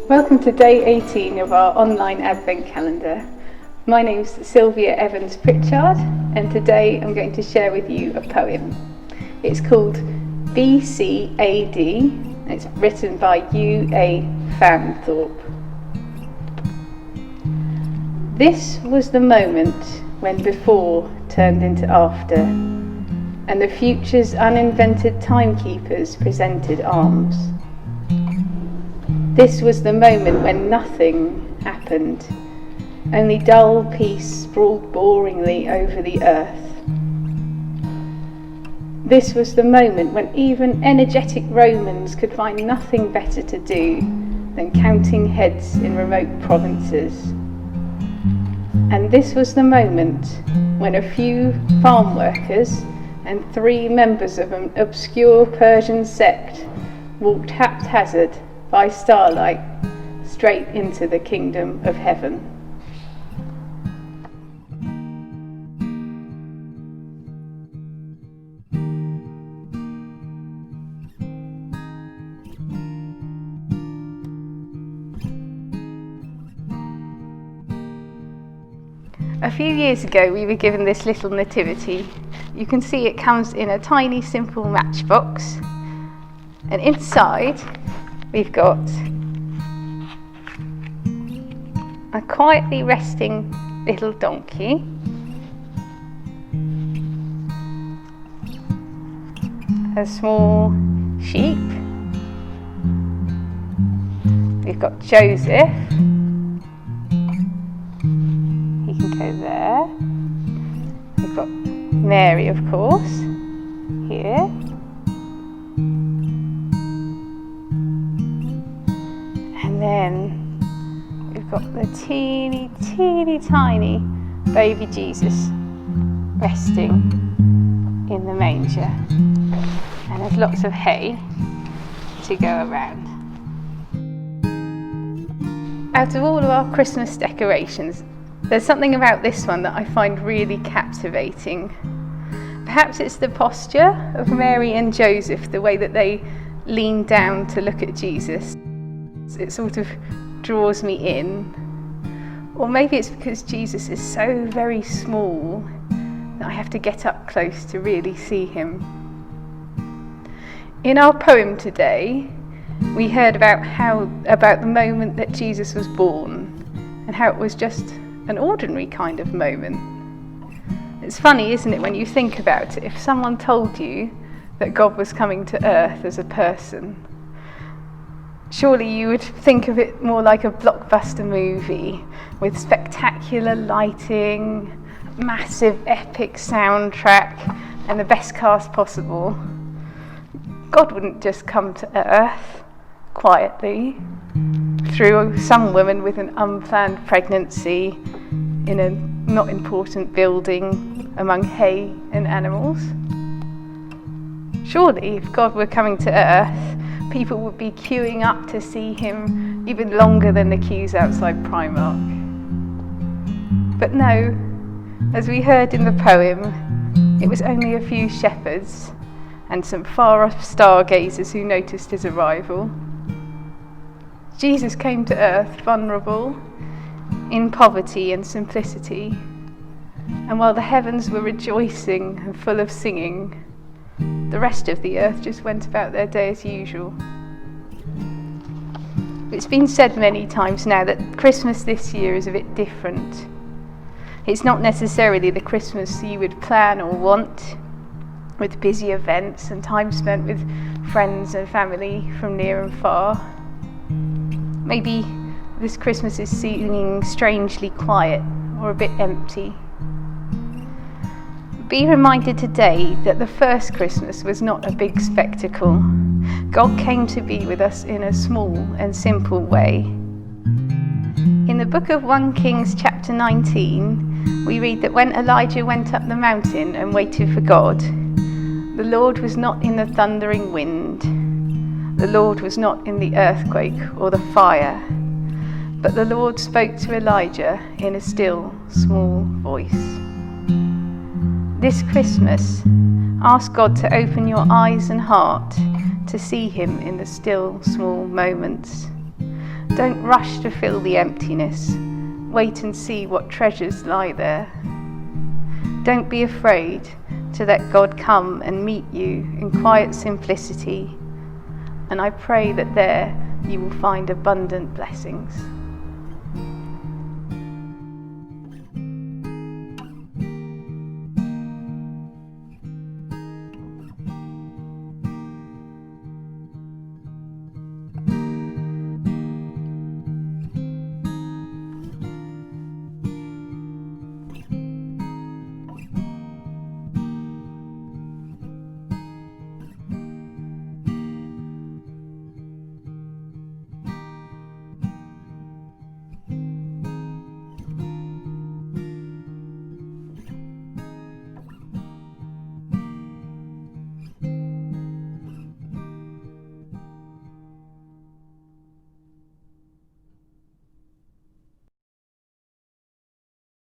Welcome to day 18 of our online Advent calendar. My name's Sylvia Evans-Pritchard, and today I'm going to share with you a poem. It's called BCAD, and it's written by U.A. Fanthorpe. This was the moment when before turned into after, and the future's uninvented timekeepers presented arms. This was the moment when nothing happened, only dull peace sprawled boringly over the earth. This was the moment when even energetic Romans could find nothing better to do than counting heads in remote provinces. And this was the moment when a few farm workers and 3 members of an obscure Persian sect walked haphazard by starlight straight into the kingdom of heaven. A few years ago we were given this little nativity. You can see it comes in a tiny simple matchbox, and inside we've got a quietly resting little donkey, a small sheep, we've got Joseph, he can go there, we've got Mary of course, here, and then we've got the teeny tiny baby Jesus resting in the manger, and there's lots of hay to go around. Out of all of our Christmas decorations, there's something about this one that I find really captivating. Perhaps it's the posture of Mary and Joseph, the way that they lean down to look at Jesus. It sort of draws me in. Or maybe it's because Jesus is so very small that I have to get up close to really see him. In our poem today, we heard about the moment that Jesus was born and how it was just an ordinary kind of moment. It's funny, isn't it, when you think about it, if someone told you that God was coming to earth as a person, surely you would think of it more like a blockbuster movie with spectacular lighting, massive epic soundtrack, and the best cast possible. God wouldn't just come to earth quietly through some woman with an unplanned pregnancy in a not important building among hay and animals. Surely if God were coming to earth, people would be queuing up to see him even longer than the queues outside Primark. But no, as we heard in the poem, it was only a few shepherds and some far-off stargazers who noticed his arrival. Jesus came to earth vulnerable, in poverty and simplicity, and while the heavens were rejoicing and full of singing, the rest of the earth just went about their day as usual. It's been said many times now that Christmas this year is a bit different. It's not necessarily the Christmas you would plan or want, with busy events and time spent with friends and family from near and far. Maybe this Christmas is seeming strangely quiet or a bit empty. Be reminded today that the first Christmas was not a big spectacle. God came to be with us in a small and simple way. In the book of 1 Kings chapter 19, we read that when Elijah went up the mountain and waited for God, the Lord was not in the thundering wind, the Lord was not in the earthquake or the fire, but the Lord spoke to Elijah in a still, small voice. This Christmas, ask God to open your eyes and heart to see him in the still, small moments. Don't rush to fill the emptiness. Wait and see what treasures lie there. Don't be afraid to let God come and meet you in quiet simplicity, and I pray that there you will find abundant blessings.